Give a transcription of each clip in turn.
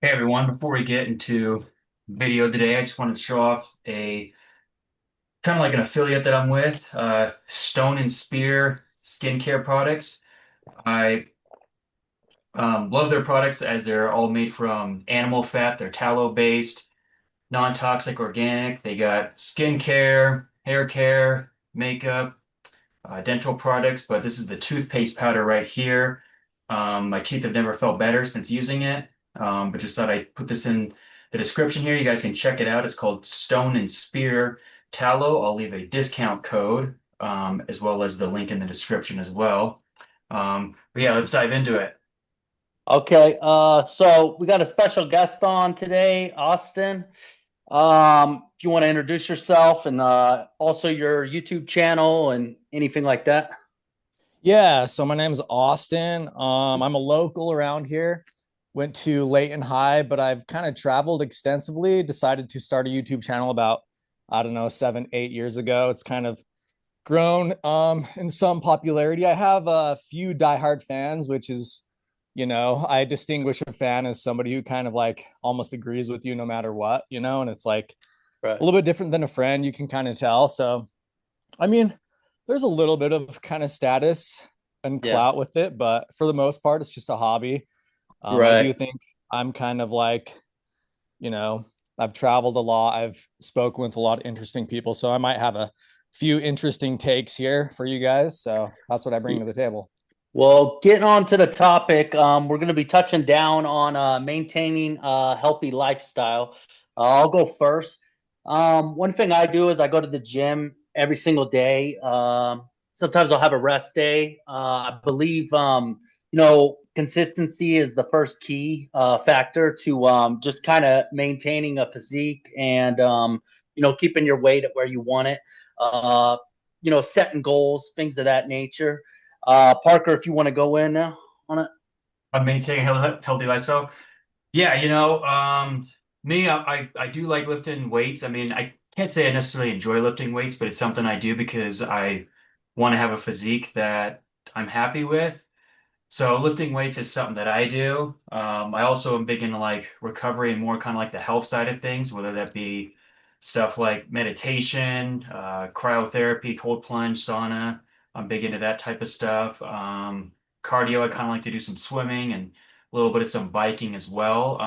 Hey everyone, before we get into video today, I just wanted to show off a kind of like an affiliate that I'm with, Stone and Spear skincare products. I love their products as they're all made from animal fat. They're tallow based, non-toxic, organic. They got skincare, hair care, makeup, dental products, but this is the toothpaste powder right here. My teeth have never felt better since using it, but just thought I'd put this in the description here. You guys can check it out. It's called Stone and Spear Tallow. I'll leave a discount code as well as the link in the description as well. But yeah, let's dive into it. Okay, so we got a special guest on today, Austin. If you want to introduce yourself and also your YouTube channel and anything like that. Yeah, so my name's Austin. I'm a local around here. Went to Layton High, but I've kind of traveled extensively. Decided to start a YouTube channel about, I don't know, 7, 8 years ago. It's kind of grown in some popularity. I have a few diehard fans, which is, I distinguish a fan as somebody who kind of like almost agrees with you no matter what, and it's like Right. a little bit different than a friend, you can kind of tell. So I mean, there's a little bit of kind of status and Yeah. clout with it, but for the most part, it's just a hobby. I Right. do think I'm kind of like, you know, I've traveled a lot. I've spoken with a lot of interesting people, so I might have a few interesting takes here for you guys. So that's what I bring to the table. Well, getting on to the topic, we're going to be touching down on maintaining a healthy lifestyle. I'll go first. One thing I do is I go to the gym every single day. Sometimes I'll have a rest day. I believe, consistency is the first key factor to just kind of maintaining a physique and, keeping your weight at where you want it. Uh, setting goals, things of that nature. Parker, if you want to go in now on it. On maintaining a healthy lifestyle. Yeah, me, I do like lifting weights. I mean, I can't say I necessarily enjoy lifting weights, but it's something I do because I want to have a physique that I'm happy with. So lifting weights is something that I do. I also am big into like recovery and more kind of like the health side of things, whether that be stuff like meditation, cryotherapy, cold plunge, sauna. I'm big into that type of stuff. Cardio, I kind of like to do some swimming and a little bit of some biking as well.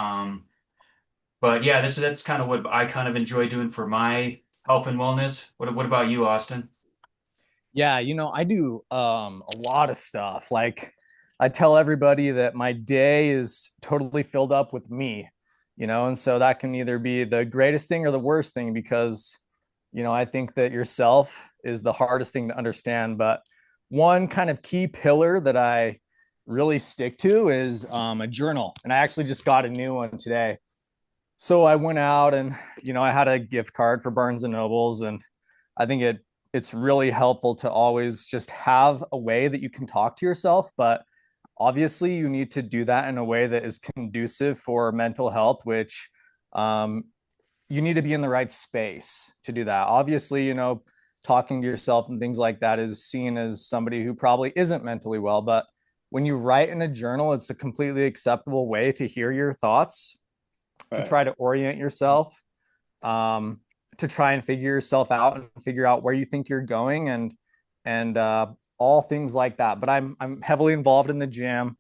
But yeah, that's kind of what I kind of enjoy doing for my health and wellness. What about you, Austin? Yeah, I do a lot of stuff. Like I tell everybody that my day is totally filled up with me, and so that can either be the greatest thing or the worst thing because, I think that yourself is the hardest thing to understand. But one kind of key pillar that I really stick to is a journal. And I actually just got a new one today. So I went out and, I had a gift card for Barnes and Nobles, and I think it's really helpful to always just have a way that you can talk to yourself, but obviously you need to do that in a way that is conducive for mental health, which um, you need to be in the right space to do that. Obviously, talking to yourself and things like that is seen as somebody who probably isn't mentally well, but when you write in a journal, it's a completely acceptable way to hear your thoughts, to Right. try to orient yourself, um, to try and figure yourself out and figure out where you think you're going, and all things like that. But I'm heavily involved in the gym.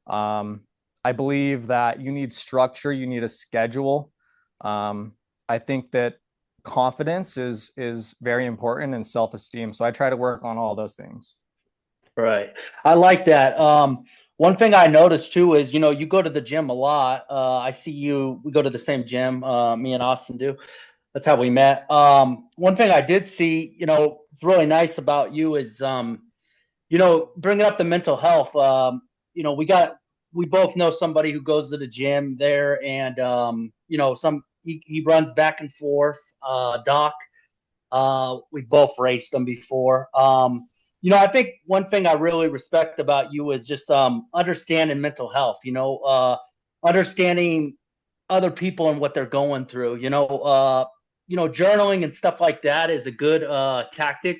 Um, I believe that you need structure, you need a schedule. Um, I think that confidence is very important, and self-esteem. So I try to work on all those things. Right. I like that. One thing I noticed too is, you go to the gym a lot. I see you, we go to the same gym, me and Austin do. That's how we met. One thing I did see, it's really nice about you is, bringing up the mental health. We both know somebody who goes to the gym there and, he runs back and forth, Doc. We both raced them before. I think one thing I really respect about you is just understanding mental health. Understanding other people and what they're going through. Journaling and stuff like that is a good tactic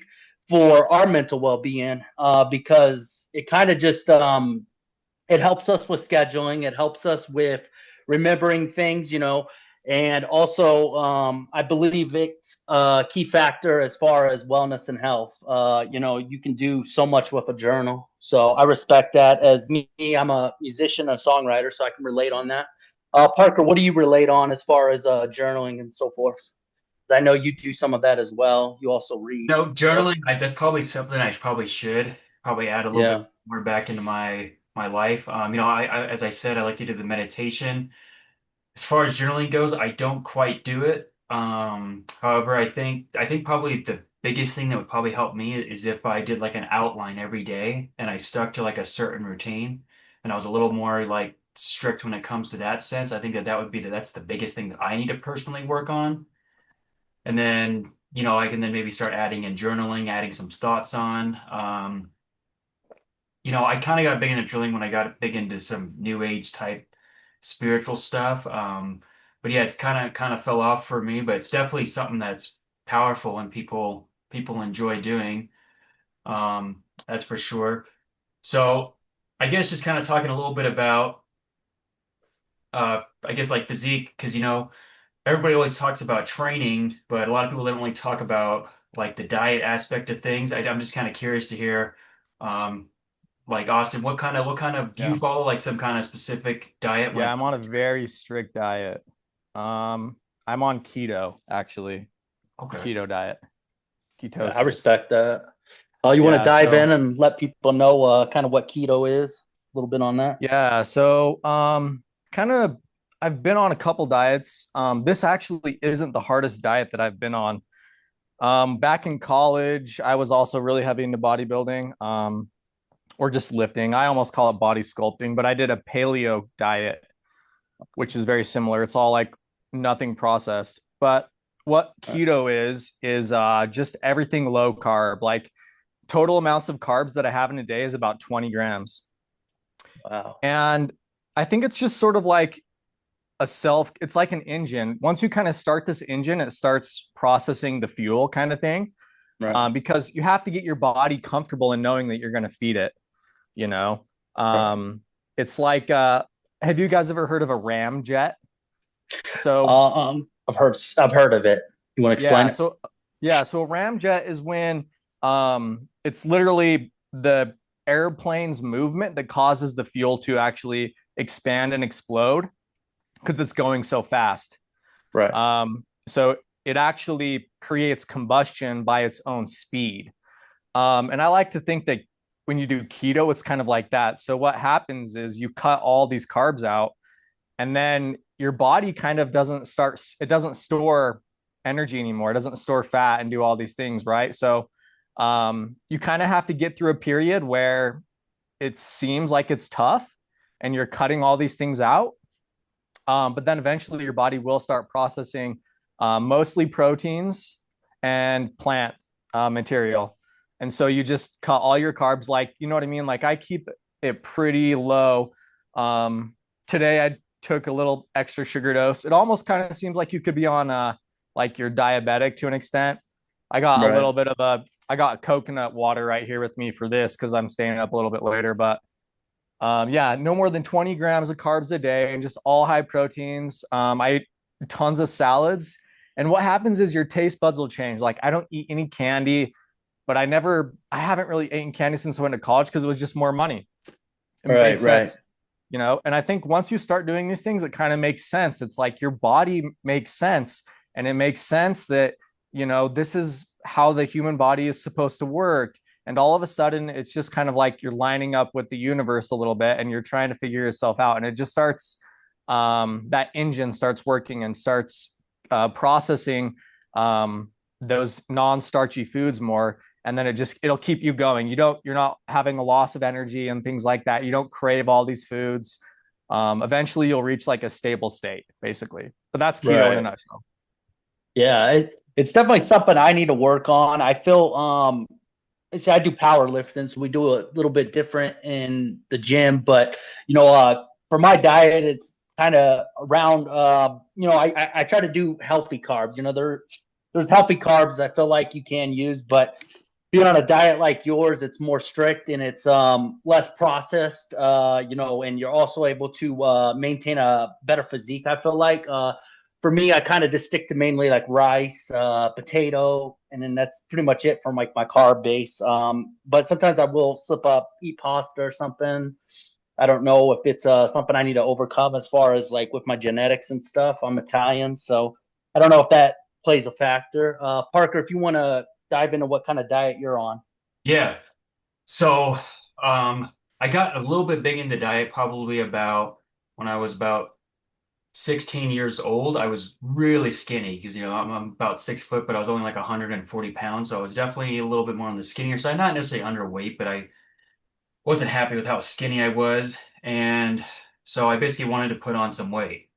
for our mental well-being because it kind of just it helps us with scheduling. It helps us with remembering things, and also I believe it's a key factor as far as wellness and health. You can do so much with a journal. So I respect that. As me, I'm a musician, a songwriter, so I can relate on that. Parker, what do you relate on as far as journaling and so forth? I know you do some of that as well. You also read No, books. journaling, that's probably something I probably should probably add a little bit Yeah. more back into my life. I as I said, I like to do the meditation. As far as journaling goes, I don't quite do it. However, I think probably the biggest thing that would probably help me is if I did like an outline every day and I stuck to like a certain routine and I was a little more like strict when it comes to that sense. I think that would be that's the biggest thing that I need to personally work on. And then, I can then maybe start adding in journaling, adding some thoughts on. I kind of got big into drilling when I got big into some new age type spiritual stuff. But yeah, it's kind of fell off for me, but it's definitely something that's powerful and people enjoy doing. That's for sure. So I guess just kind of talking a little bit about I guess like physique, because everybody always talks about training, but a lot of people don't really talk about like the diet aspect of things. I'm just kind of curious to hear, um, like Austin, what kind of do you Yeah. follow like some kind of specific diet when Yeah, it I'm on a very strict diet. I'm on keto, actually. okay. Keto diet. I Ketosis. respect that. You want to Yeah, dive so in and let people know kind of what keto is, a little bit on that? yeah, so kind of I've been on a couple diets. This actually isn't the hardest diet that I've been on. Back in college, I was also really heavy into bodybuilding, or just lifting. I almost call it body sculpting, but I did a paleo diet, which is very similar. It's all like nothing processed. But what keto is just everything low carb. Like total amounts of carbs that I have in a day is about 20 grams. Wow. And I think it's just sort of like it's like an engine. Once you kind of start this engine, it starts processing the fuel kind of thing. Right. Because you have to get your body comfortable in knowing that you're going to feed it, you know? Right. It's like, have you guys ever heard of a ram jet? So I've heard of it. You want to explain yeah, it? so a ramjet is when it's literally the airplane's movement that causes the fuel to actually expand and explode because it's going so fast. Right. So it actually creates combustion by its own speed. And I like to think that when you do keto, it's kind of like that. So what happens is you cut all these carbs out, and then your body kind of it doesn't store energy anymore. It doesn't store fat and do all these things, right? So you kind of have to get through a period where it seems like it's tough and you're cutting all these things out. But then eventually your body will start processing mostly proteins and plant material. And so you just cut all your carbs, like, you know what I mean? Like I keep it pretty low. Today I took a little extra sugar dose. It almost kind of seems like you could be on like you're diabetic to an extent. Right. I got coconut water right here with me for this because I'm staying up a little bit later. But yeah, no more than 20 grams of carbs a day and just all high proteins. I eat tons of salads. And what happens is your taste buds will change. Like I don't eat any candy, but I haven't really eaten candy since I went to college because it was just more money. It made Right. Right. sense, you know? And I think once you start doing these things, it kind of makes sense. It's like your body makes sense. And it makes sense that, this is how the human body is supposed to work. And all of a sudden, it's just kind of like you're lining up with the universe a little bit and you're trying to figure yourself out. And it just starts, that engine starts working and starts processing those non-starchy foods more. And then it'll keep you going. You're not having a loss of energy and things like that. You don't crave all these foods. Eventually you'll reach like a stable state, basically. But that's keto in a Right. nutshell. Yeah. It's definitely something I need to work on. I feel see, I do powerlifting, so we do a little bit different in the gym. But for my diet, it's kind of around. I try to do healthy carbs. There's healthy carbs I feel like you can use, but being on a diet like yours, it's more strict and it's less processed, and you're also able to maintain a better physique. I feel like for me, I kind of just stick to mainly like rice, potato, and then that's pretty much it for like my carb base. But sometimes I will slip up, eat pasta or something. I don't know if it's something I need to overcome as far as like with my genetics and stuff. I'm Italian, so I don't know if that plays a factor. Parker, if you want to dive into what kind of diet you're on. Yeah. So, I got a little bit big into diet probably about when I was about 16 years old. I was really skinny because, I'm about 6 foot, but I was only like 140 pounds. So I was definitely a little bit more on the skinnier side, not necessarily underweight, but I wasn't happy with how skinny I was. And so I basically wanted to put on some weight.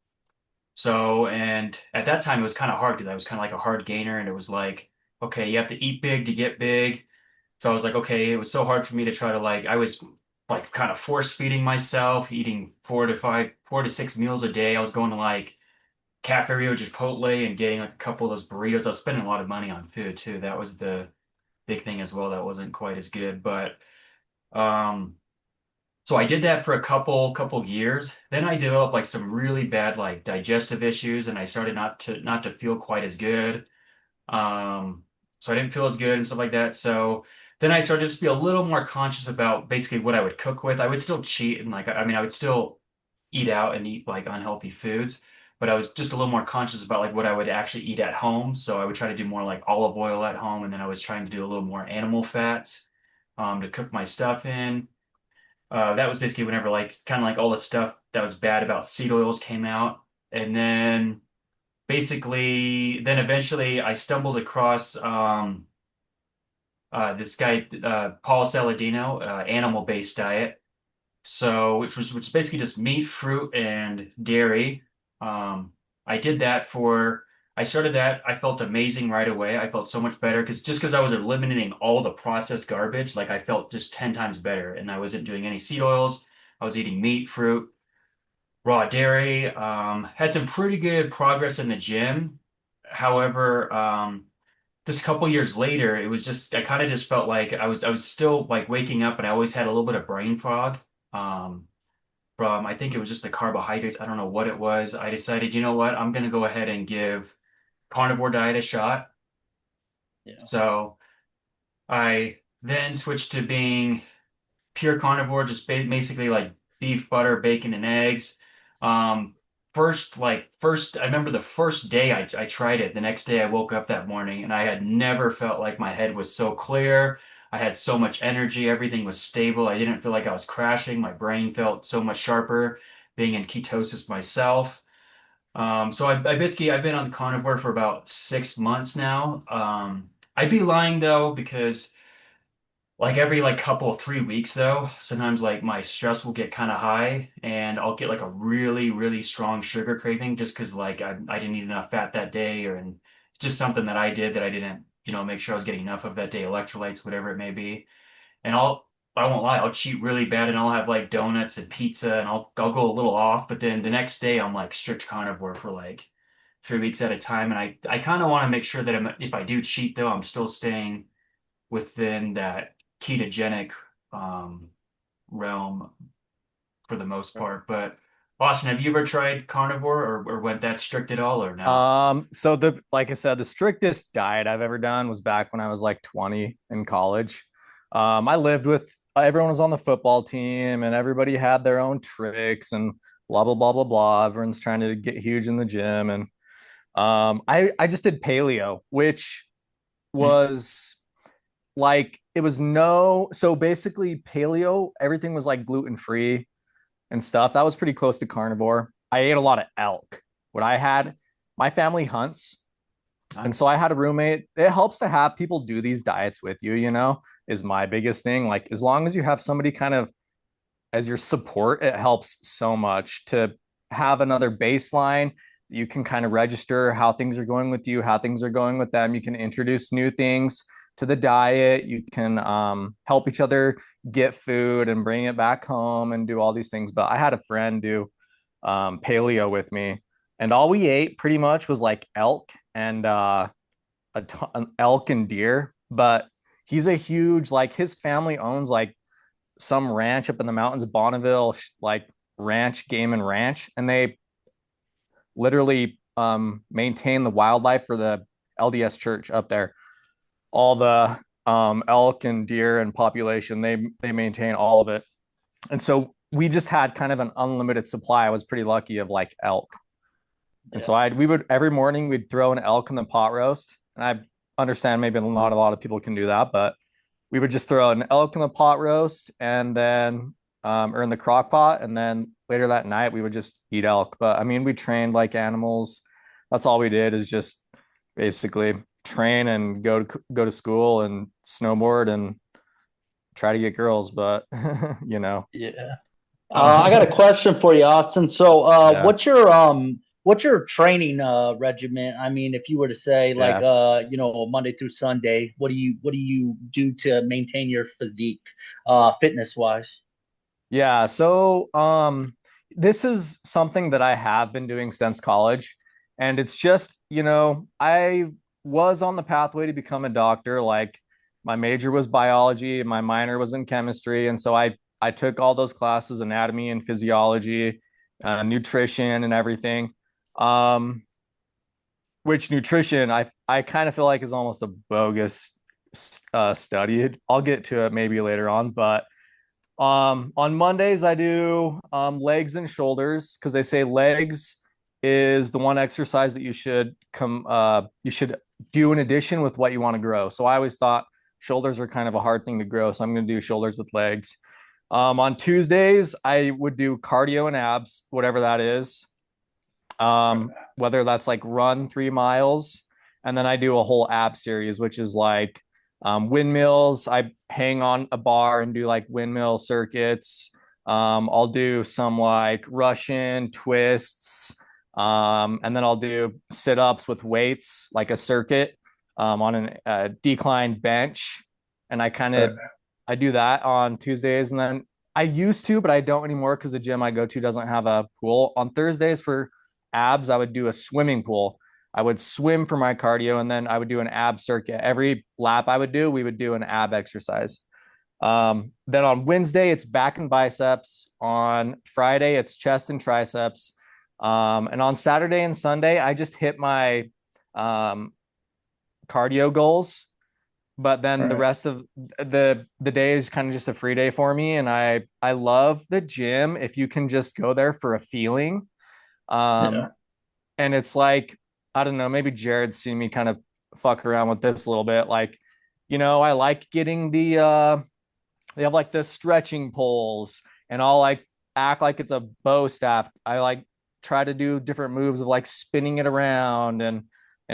So, and at that time it was kind of hard because I was kind of like a hard gainer and it was like, okay, you have to eat big to get big. So I was like, okay, it was so hard for me to try to I was like kind of force feeding myself, eating 4 to 6 meals a day. I was going to like Cafe Rio Chipotle and getting like a couple of those burritos. I was spending a lot of money on food too. That was the big thing as well. That wasn't quite as good, but um, so I did that for a couple years. Then I developed like some really bad like digestive issues, and I started not to feel quite as good. Um, so I didn't feel as good and stuff like that. So then I started to just be a little more conscious about basically what I would cook with. I would still cheat and I mean, I would still eat out and eat like unhealthy foods, but I was just a little more conscious about like what I would actually eat at home. So I would try to do more like olive oil at home, and then I was trying to do a little more animal fats, to cook my stuff in. That was basically whenever like kind of like all the stuff that was bad about seed oils came out. And then basically, then eventually I stumbled across this guy, Paul Saladino, animal-based diet. So, which is basically just meat, fruit, and dairy. Um, I did that for. I started that. I felt amazing right away. I felt so much better because I was eliminating all the processed garbage, like I felt just 10 times better, and I wasn't doing any seed oils. I was eating meat, fruit, raw dairy. Had some pretty good progress in the gym. However, just a couple years later, it was just I kind of just felt like I was still like waking up, and I always had a little bit of brain fog. Um, from I think it was just the carbohydrates. I don't know what it was. I decided, you know what, I'm gonna go ahead and give carnivore diet a shot. Yeah. So I then switched to being pure carnivore, just basically like beef, butter, bacon, and eggs. Um, I remember the first day I tried it. The next day I woke up that morning and I had never felt like my head was so clear. I had so much energy. Everything was stable. I didn't feel like I was crashing. My brain felt so much sharper being in ketosis myself. So I basically I've been on carnivore for about 6 months now. I'd be lying though because like every like couple 3 weeks though, sometimes like my stress will get kind of high and I'll get like a really strong sugar craving just because like I didn't eat enough fat that day, or and just something that I did that I didn't make sure I was getting enough of that day, electrolytes, whatever it may be. And I won't lie, I'll cheat really bad and I'll have like donuts and pizza and I'll go a little off, but then the next day I'm like strict carnivore for like 3 weeks at a time. And I kind of want to make sure that if I do cheat though, I'm still staying within that ketogenic um, realm for the most part. But Austin, have you ever tried carnivore or went that strict at all or no? So like I said, the strictest diet I've ever done was back when I was like 20 in college. I lived with everyone was on the football team and everybody had their own tricks and blah blah blah blah blah. Everyone's trying to get huge in the gym and I just did paleo, which Hmm. was like it was no so basically paleo, everything was like gluten free and stuff. That was pretty close to carnivore. I ate a lot of elk. What I had, my family hunts. And so Nice. I had a roommate. It helps to have people do these diets with you, is my biggest thing. Like, as long as you have somebody kind of as your support, it helps so much to have another baseline. You can kind of register how things are going with you, how things are going with them. You can introduce new things to the diet. You can help each other get food and bring it back home and do all these things. But I had a friend do paleo with me, and all we ate pretty much was like elk and an elk and deer. But he's a huge, like, his family owns like some ranch up in the mountains of Bonneville, like ranch, game and ranch, and they literally maintain the wildlife for the LDS church up there. All the elk and deer and population, they maintain all of it. And so we just had kind of an unlimited supply. I was pretty lucky of like elk. And so Yeah. we would every morning we'd throw an elk in the pot roast. And I understand maybe not a lot of people can do that, but we would just throw an elk in the pot roast and then or in the crock pot, and then later that night we would just eat elk. But I mean, we trained like animals. That's all we did is just basically train and go to school and snowboard and try to get girls, but you know. Yeah. I got a Uh, question for you, Austin. So, yeah, what's your training regimen? I mean, if you were to say like yeah. Monday through Sunday, what do you do to maintain your physique, fitness wise? Yeah, so this is something that I have been doing since college, and it's just, I was on the pathway to become a doctor. Like my major was biology and my minor was in chemistry, and so I took all those classes, anatomy and physiology, nutrition and everything. Um, which nutrition I kind of feel like is almost a bogus study. I'll get to it maybe later on, but on Mondays, I do legs and shoulders because they say legs is the one exercise that you should do in addition with what you want to grow. So I always thought shoulders are kind of a hard thing to grow, so I'm going to do shoulders with legs. On Tuesdays, I would do cardio and abs, whatever that is. Whether that's like run 3 miles, and then I do a whole ab series, which is like windmills. I hang on a bar and do like windmill circuits. I'll do some like Russian twists, and then I'll do sit ups with weights, like a circuit on a declined bench. And I do that on Tuesdays, and then I used to, but I don't anymore because the gym I go to doesn't have a pool. On Thursdays for abs, I would do a swimming pool. I would swim for my cardio, and then I would do an ab circuit. Every lap I would do, we would do an ab exercise. Then on Wednesday, it's back and biceps. On Friday, it's chest and triceps. And on Saturday and Sunday, I just hit my um, cardio goals. But then the Right. rest of the day is kind of just a free day for me. And I love the gym if you can just go there for a feeling. Yeah. Um, and it's like, I don't know, maybe Jared's seen me kind of fuck around with this a little bit. Like, I like getting they have like the stretching poles, and I'll like act like it's a bow staff. I like try to do different moves of like spinning it around and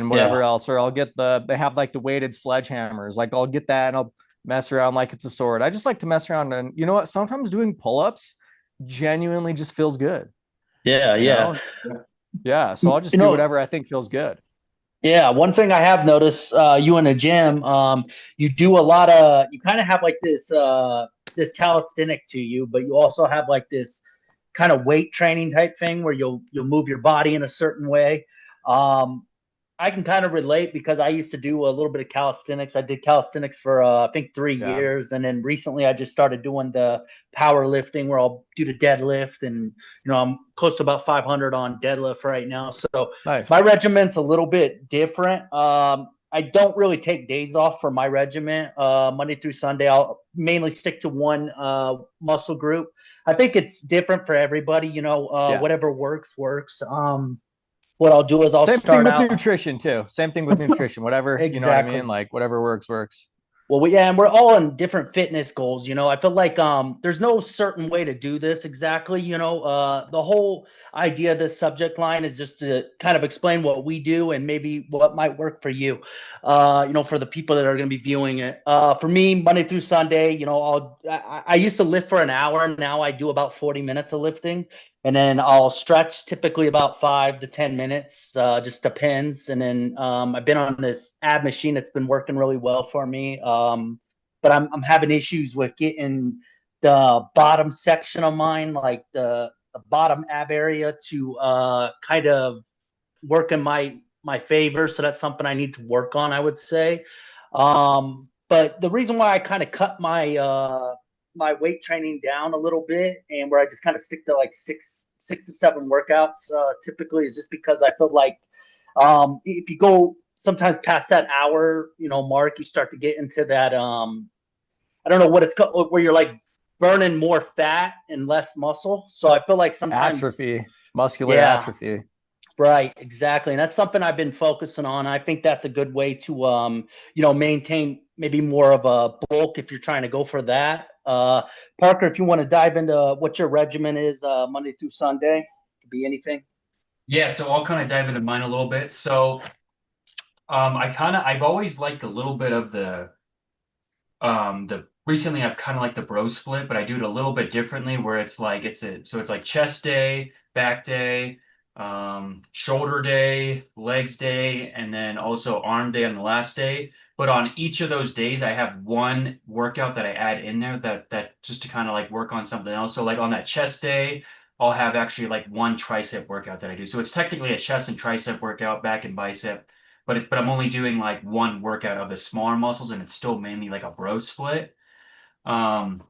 whatever Yeah. else. Or I'll get they have like the weighted sledgehammers. Like I'll get that and I'll mess around like it's a sword. I just like to mess around, and you know what? Sometimes doing pull-ups genuinely just feels good, Yeah. you Yeah. know? Yeah. So I'll You just do know, whatever I think feels good. Yeah, one thing I have noticed, you in the gym, you do a lot of, you kind of have like this calisthenic to you, but you also have like this kind of weight training type thing where you'll move your body in a certain way. Um, I can kind of relate because I used to do a little bit of calisthenics. I did calisthenics for I think three Yeah. years, and then recently I just started doing the powerlifting where I'll do the deadlift, and I'm close to about 500 on deadlift right now. So my Nice. regiment's a little bit different. I don't really take days off for my regiment. Monday through Sunday, I'll mainly stick to one muscle group. I think it's different for everybody. Yeah. Whatever works works. What I'll do is I'll Same thing start with out. nutrition too. Same thing with nutrition. Whatever, you know what I mean? Exactly. Like whatever works, works. Well, yeah, and we're all in different fitness goals. I feel like there's no certain way to do this exactly. The whole idea of this subject line is just to kind of explain what we do and maybe what might work for you. For the people that are going to be viewing it. For me, Monday through Sunday, I used to lift for an hour. Now I do about 40 minutes of lifting, and then I'll stretch typically about 5 to 10 minutes. Just depends. And then I've been on this ab machine that's been working really well for me. But I'm having issues with getting the bottom section of mine, like the bottom ab area, to kind of work in my favor. So that's something I need to work on, I would say. But the reason why I kind of cut my weight training down a little bit, and where I just kind of stick to like six to seven workouts typically, is just because I feel like if you go sometimes past that hour, mark, you start to get into that I don't know what it's called, where you're like burning more fat and less muscle. So I feel like sometimes, Atrophy, muscular yeah, atrophy. right, exactly. And that's something I've been focusing on. I think that's a good way to maintain maybe more of a bulk if you're trying to go for that. Parker, if you want to dive into what your regimen is Monday through Sunday, it could be anything. Yeah, so I'll kind of dive into mine a little bit. So I've always liked a little bit of the recently I've kind of like the bro split, but I do it a little bit differently where it's like chest day, back day, shoulder day, legs day, and then also arm day on the last day. But on each of those days, I have one workout that I add in there that just to kind of like work on something else. So like on that chest day, I'll have actually like one tricep workout that I do. So it's technically a chest and tricep workout, back and bicep, but I'm only doing like one workout of the smaller muscles, and it's still mainly like a bro split. Um,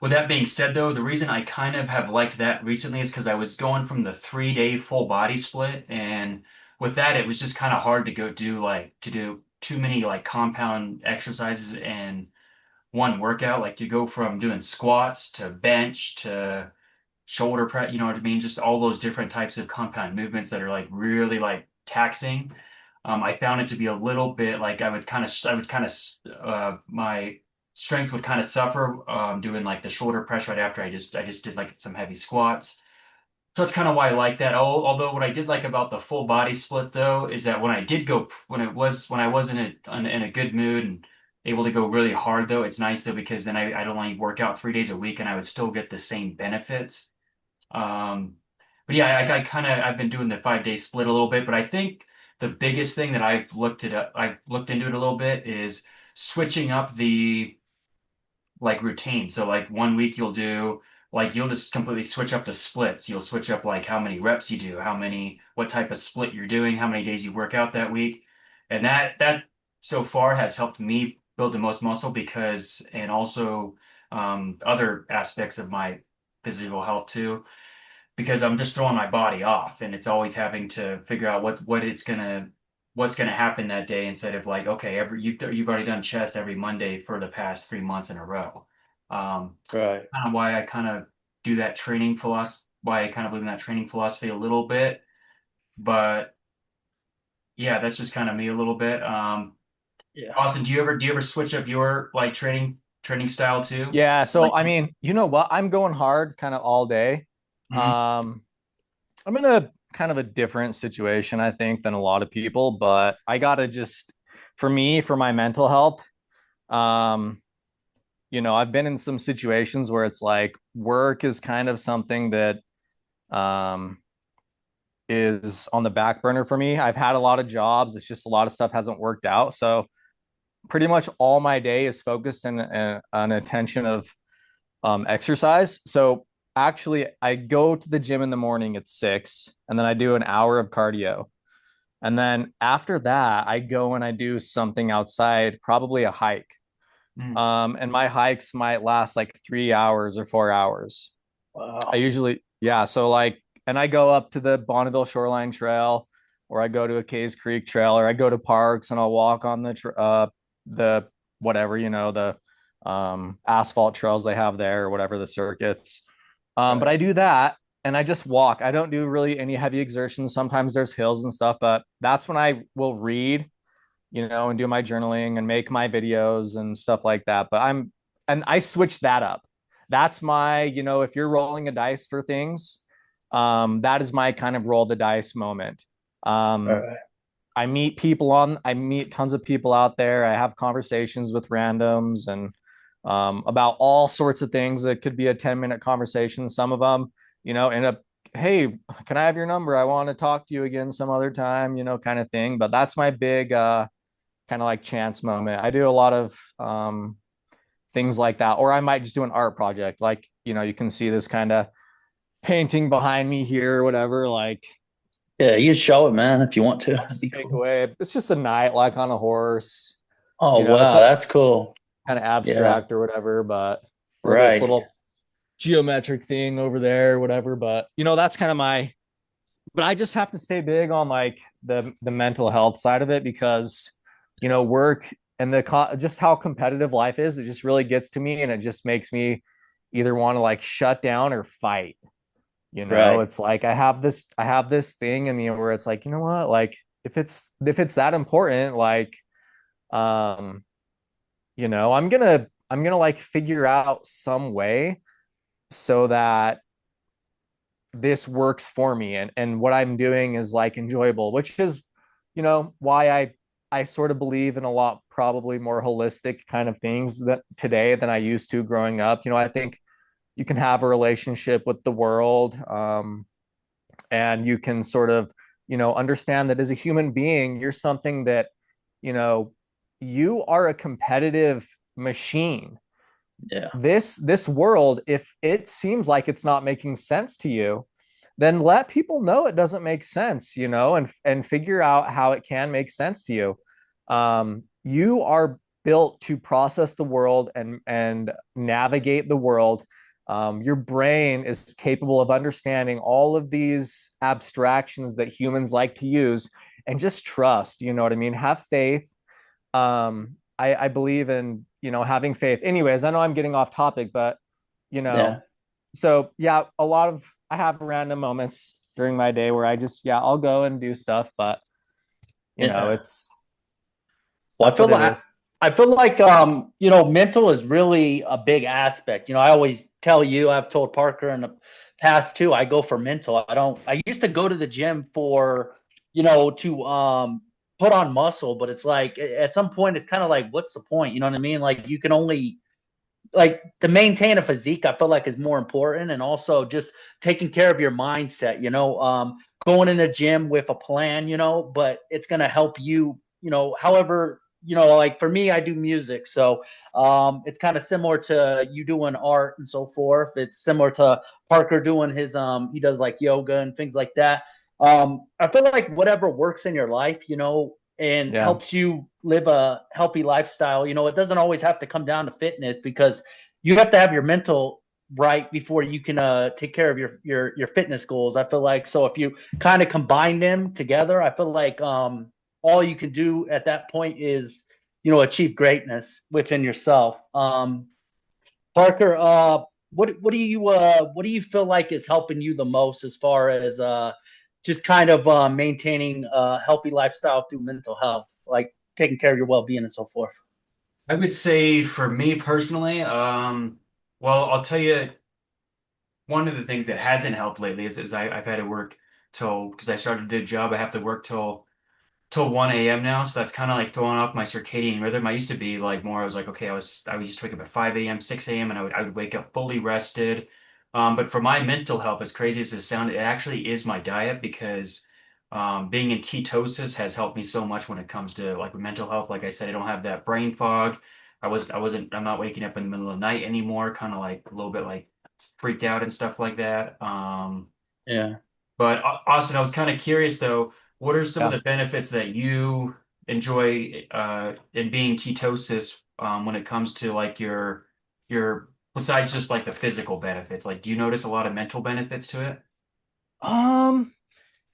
with that being said, though, the reason I kind of have liked that recently is because I was going from the 3 day full body split, and with that, it was just kind of hard to go do like to do too many like compound exercises in one workout, like to go from doing squats to bench to shoulder press, you know what I mean? Just all those different types of compound movements that are like really like taxing. I found it to be a little bit like my strength would kind of suffer doing like the shoulder press right after I just did like some heavy squats. So that's kind of why I like that. Although what I did like about the full body split though is that when I did go when I was in a good mood and able to go really hard though, it's nice though because then I'd only work out 3 days a week and I would still get the same benefits. Um, but yeah, I've been doing the 5 day split a little bit, but I think the biggest thing that I've looked into it a little bit is switching up the like routine. So like one week you'll just completely switch up the splits. You'll switch up like how many reps you do, what type of split you're doing, how many days you work out that week. And that so far has helped me build the most muscle and also other aspects of my physical health too because I'm just throwing my body off and it's always having to figure out what's gonna happen that day instead of like okay you've already done chest every Monday for the past 3 months in a row. Right. Kind of why I kind of do that training philosophy why I kind of believe in that training philosophy a little bit, but yeah, that's just kind of me a little bit. Yeah. Austin, do you ever switch up your like training style too? Yeah. Like So, I mean, you know what? I'm going hard kind of all day. mhm. Um, I'm in a kind of a different situation, I think, than a lot of people, but I gotta just, for me, for my mental health, um, I've been in some situations where it's like work is kind of something that um is on the back burner for me. I've had a lot of jobs. It's just a lot of stuff hasn't worked out. So pretty much all my day is focused in an attention of exercise. So actually, I go to the gym in the morning at 6, and then I do an hour of cardio. And then after that, I go and I do something outside, probably a hike. Mm. And my hikes might last like 3 hours or 4 hours. I Wow. usually, yeah. So like, and I go up to the Bonneville Shoreline Trail, or I go to a Cays Creek Trail, or I go to parks and I'll walk on the whatever, the asphalt trails they have there, or whatever the circuits. But Right. I do that and I just walk. I don't do really any heavy exertion. Sometimes there's hills and stuff, but that's when I will read, and do my journaling and make my videos and stuff like that. And I switch that up. That's my, if you're rolling a dice for things, that is my kind of roll the dice moment. Um, Right. I meet tons of people out there. I have conversations with randoms and about all sorts of things. It could be a 10-minute conversation. Some of them, end up, hey, can I have your number? I want to talk to you again some other time, kind of thing. But that's my big kind of like chance moment. I do a lot of things like that, or I might just do an art project. Like, you can see this kind of painting behind me here, or whatever. Like, Yeah, you show it, man, if you want to. That'd just be take cool. away. It's just a night like on a horse. Oh, It's wow, like that's cool. kind of Yeah, abstract or whatever, but or this right. little geometric thing over there, whatever. But that's kind of my. But I just have to stay big on like the mental health side of it because work and just how competitive life is. It just really gets to me, and it just makes me either want to like shut down or fight. Right. It's like I have this thing in me where it's like, what, like if it's that important, like um I'm gonna like figure out some way so that this works for me, and what I'm doing is like enjoyable, which is why I sort of believe in a lot probably more holistic kind of things that today than I used to growing up. I think you can have a relationship with the world, and you can sort of understand that as a human being you're something that you know you are a competitive machine. Yeah. This world, if it seems like it's not making sense to you, then let people know it doesn't make sense, and figure out how it can make sense to you. You are built to process the world and navigate the world. Your brain is capable of understanding all of these abstractions that humans like to use, and just trust. You know what I mean? Have faith. I believe in having faith. Anyways, I know I'm getting off topic, but you Yeah. know, so yeah, I have random moments during my day where I just I'll go and do stuff, but Yeah. it's Well, that's what it is. I feel like mental is really a big aspect. I always tell you, I've told Parker in the past too, I go for mental. I used to go to the gym for, to put on muscle, but it's like at some point it's kind of like what's the point? You know what I mean? Like you can only like to maintain a physique, I feel like is more important, and also just taking care of your mindset. Going in the gym with a plan, but it's gonna help you. However, like for me, I do music, so it's kind of similar to you doing art and so forth. It's similar to Parker doing his he does like yoga and things like that. I feel like whatever works in your life, and Yeah. helps you live a healthy lifestyle. It doesn't always have to come down to fitness because you have to have your mental right before you can take care of your fitness goals. I feel like so if you kind of combine them together, I feel like all you can do at that point is achieve greatness within yourself. Parker, what do you feel like is helping you the most as far as just kind of maintaining a healthy lifestyle through mental health, like taking care of your well being and so forth? I would say for me personally, well, I'll tell you one of the things that hasn't helped lately is I've had to work till because I started a job, I have to work till 1 a.m. now, so that's kind of like throwing off my circadian rhythm. I used to be like more, I was like, okay, I used to wake up at 5 a.m., 6 a.m., and I would wake up fully rested. But for my mental health, as crazy as it sounds, it actually is my diet because being in ketosis has helped me so much when it comes to like mental health. Like I said, I don't have that brain fog. I'm not waking up in the middle of the night anymore, kind of like a little bit like freaked out and stuff like that. Yeah. But Austin, I was kind of curious though, what are some of Yeah. the benefits that you enjoy in being ketosis when it comes to like your besides just like the physical benefits? Like, do you notice a lot of mental benefits to it? Um,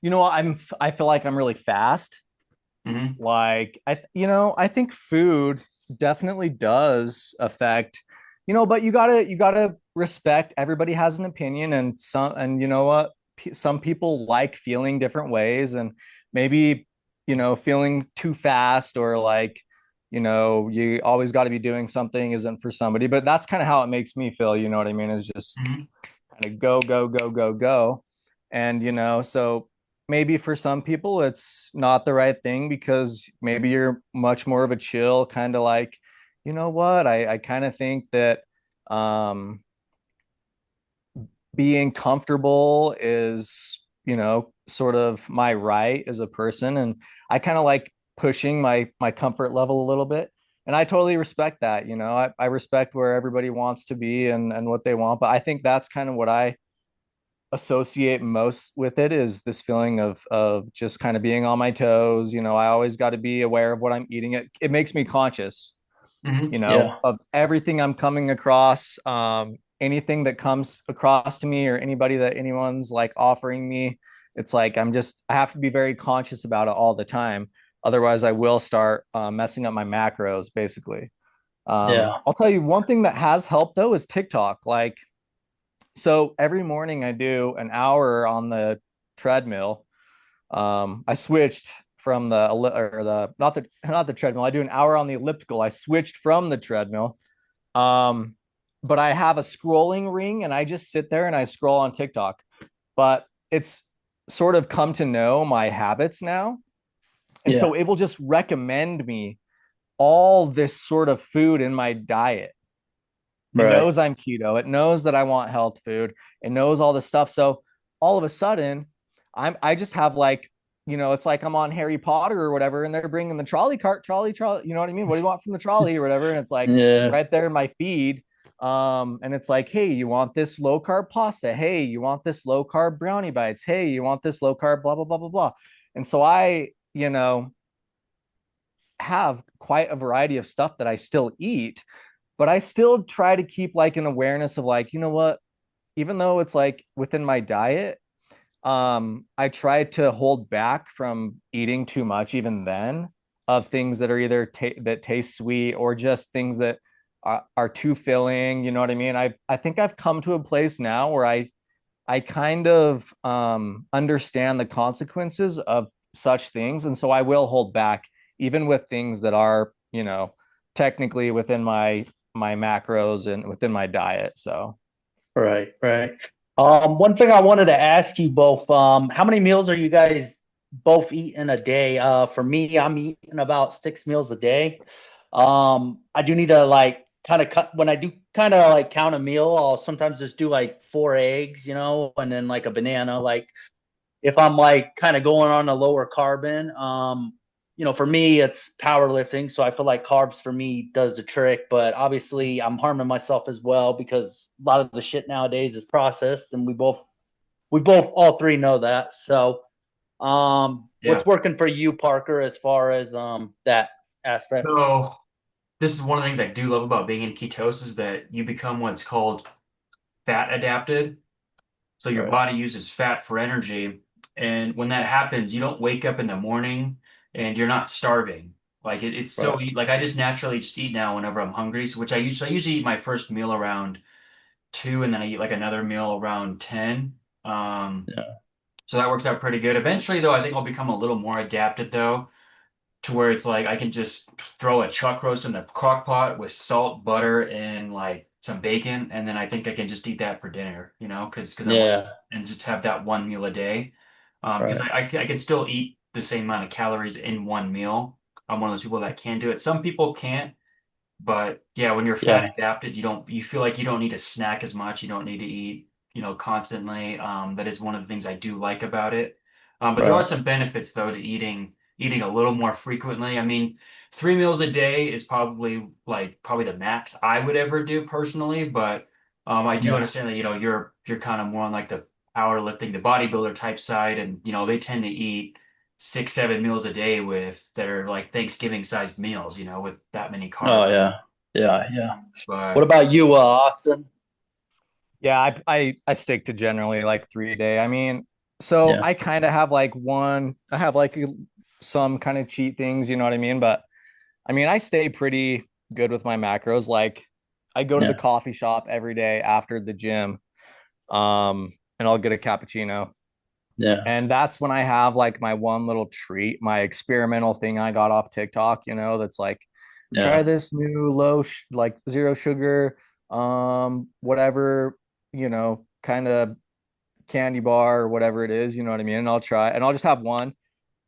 I feel like I'm really fast. Hmm. Like I think food definitely does affect, but you gotta respect everybody has an opinion, and you know what? Some people like feeling different ways, and maybe feeling too fast, or like you always got to be doing something isn't for somebody, but that's kind of how it makes me feel. You know what I mean? Is just Hmm. kind of go, go, go, go, go. And, so maybe for some people it's not the right thing because maybe you're much more of a chill, kind of like, what? I kind of think that um, being comfortable is, sort of my right as a person. And I kind of like pushing my comfort level a little bit. And I totally respect that. I respect where everybody wants to be and what they want. But I think that's kind of what I associate most with it is this feeling of just kind of being on my toes. You know, I always got to be aware of what I'm eating. It makes me conscious, you Hmm. know, Yeah. of everything I'm coming across. Anything that comes across to me or anybody that anyone's like offering me, it's like I have to be very conscious about it all the time. Otherwise, I will start messing up my macros, basically. Yeah. I'll tell you one thing that has helped though is TikTok. Like, so every morning I do an hour on the treadmill. I switched from or the not the treadmill. I do an hour on the elliptical. I switched from the treadmill. Um, but I have a scrolling ring and I just sit there and I scroll on TikTok. But it's sort of come to know my habits now. And Yeah. so it will just recommend me all this sort of food in my diet. It Right. knows I'm keto. It knows that I want health food. It knows all this stuff. So all of a sudden, I just have like, you know, it's like I'm on Harry Potter or whatever, and they're bringing the trolley cart, trolley. You know what I mean? What do you want from the trolley or whatever? And it's like Yeah. right there in my feed. And it's like, hey, you want this low carb pasta? Hey, you want this low carb brownie bites? Hey, you want this low carb blah blah blah blah blah. And so you know, have quite a variety of stuff that I still eat, but I still try to keep like an awareness of like, you know what, even though it's like within my diet, I try to hold back from eating too much even then of things that are either that taste sweet or just things that are too filling, you know what I mean? I think I've come to a place now where I kind of understand the consequences of such things. And so I will hold back even with things that are, you know, technically within my macros and within my diet. So Right. Right. One thing I wanted to ask you both, how many meals are you guys both eating a day? For me, I'm eating about 6 meals a day. I do need to like kind of cut when I do kind of like count a meal, I'll sometimes just do like 4 eggs, and then like a banana. Like if I'm like kind of going on a lower carbon, for me it's powerlifting, so I feel like carbs for me does the trick. But obviously, I'm harming myself as well because a lot of the shit nowadays is processed, and we both all three know that. So, Yeah. what's working for you, Parker, as far as that aspect? So this is one of the things I do love about being in ketosis, that you become what's called fat adapted. So your Right, body uses fat for energy. And when that happens, you don't wake up in the morning and you're not starving. Like it's so right, like I just naturally just eat now whenever I'm hungry. So I usually eat my first meal around 2, and then I eat like another meal around 10. yeah, So that works out pretty good. Eventually though, I think I'll become a little more adapted though, to where it's like I can just throw a chuck roast in the crock pot with salt, butter, and like some bacon, and then I think I can just eat that for dinner, because I want yeah, and just have that one meal a day. Because right, I can still eat the same amount of calories in one meal. I'm one of those people that can do it. Some people can't, but yeah, when you're fat yeah, adapted, you feel like you don't need to snack as much. You don't need to eat, constantly. That is one of the things I do like about it. But there are right, some benefits though to eating a little more frequently. I mean, 3 meals a day is probably the max I would ever do personally. But I do yeah. understand that you're kind of more on like the powerlifting, the bodybuilder type side, and they tend to eat 6, 7 meals a day that are like Thanksgiving sized meals, with that many Oh carbs. yeah, yeah, yeah. What But about you, Austin? yeah, I stick to generally like 3 a day. I mean, so Yeah, I kind of have like I have like some kind of cheat things, you know what I mean? But I mean, I stay pretty good with my macros. Like I go to the yeah, coffee shop every day after the gym, and I'll get a cappuccino. yeah, And that's when I have like my one little treat, my experimental thing I got off TikTok, that's like try yeah. this new like zero sugar, whatever, kind of candy bar or whatever it is, you know what I mean? And I'll try and I'll just have one.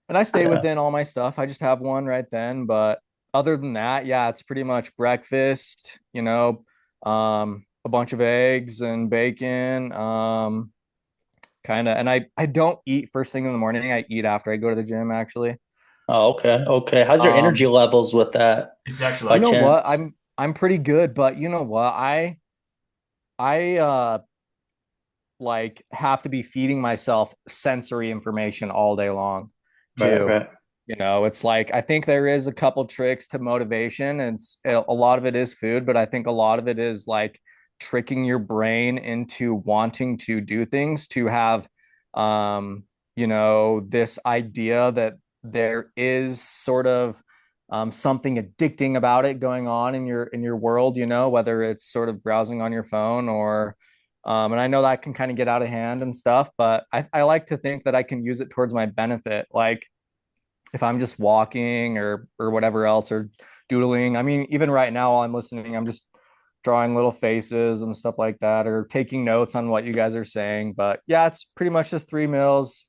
And I stay Yeah. within all my stuff. I just have one right then. But other than that, yeah, it's pretty much breakfast, a bunch of eggs and bacon. Kind of, and I don't eat first thing in the morning. I eat after I go to the gym, actually. Oh, okay, okay. How's your energy Um, levels with that, it's actually by you like, know what? chance? I'm pretty good, but you know what? I like have to be feeding myself sensory information all day long Right, too. right. You know, it's like I think there is a couple tricks to motivation, and a lot of it is food, but I think a lot of it is like tricking your brain into wanting to do things to have um this idea that there is sort of something addicting about it going on in your world, whether it's sort of browsing on your phone or and I know that can kind of get out of hand and stuff, but I like to think that I can use it towards my benefit. Like if I'm just walking or whatever else or doodling. I mean, even right now while I'm listening, I'm just drawing little faces and stuff like that or taking notes on what you guys are saying. But yeah, it's pretty much just 3 meals,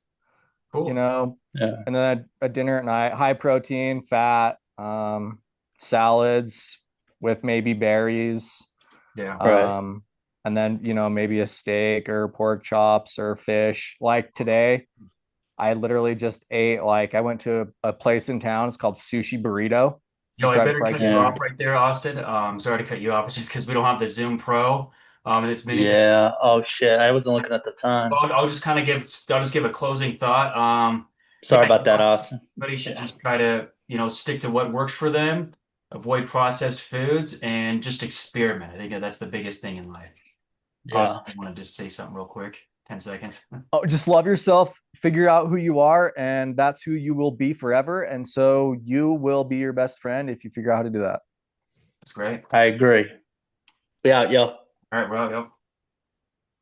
you Cool. know, Yeah. and then a dinner at night, high protein, fat, salads with maybe berries. Yeah. Right. Um, and then, maybe a steak or pork chops or fish. Like today, I literally just ate, like I went to a place in town. It's called Sushi Burrito, Yo, just I right better before I cut you came Yeah. off here. right there, Austin. Sorry to cut you off. It's just because we don't have the Zoom Pro in this meeting. Yeah. Oh shit. I wasn't looking at the time. I'll just kind of I'll just give a closing thought. Yeah, Sorry about that, Austin. everybody should Yeah. just try to, stick to what works for them, avoid processed foods, and just experiment. I think that's the biggest thing in life. Austin, Yeah. you want to just say something real quick? 10 seconds. Oh, just love yourself, figure out who you are, and that's who you will be forever. And so you will be your best friend if you figure out how to do that. That's great. I agree. Be out, yo. All right, well,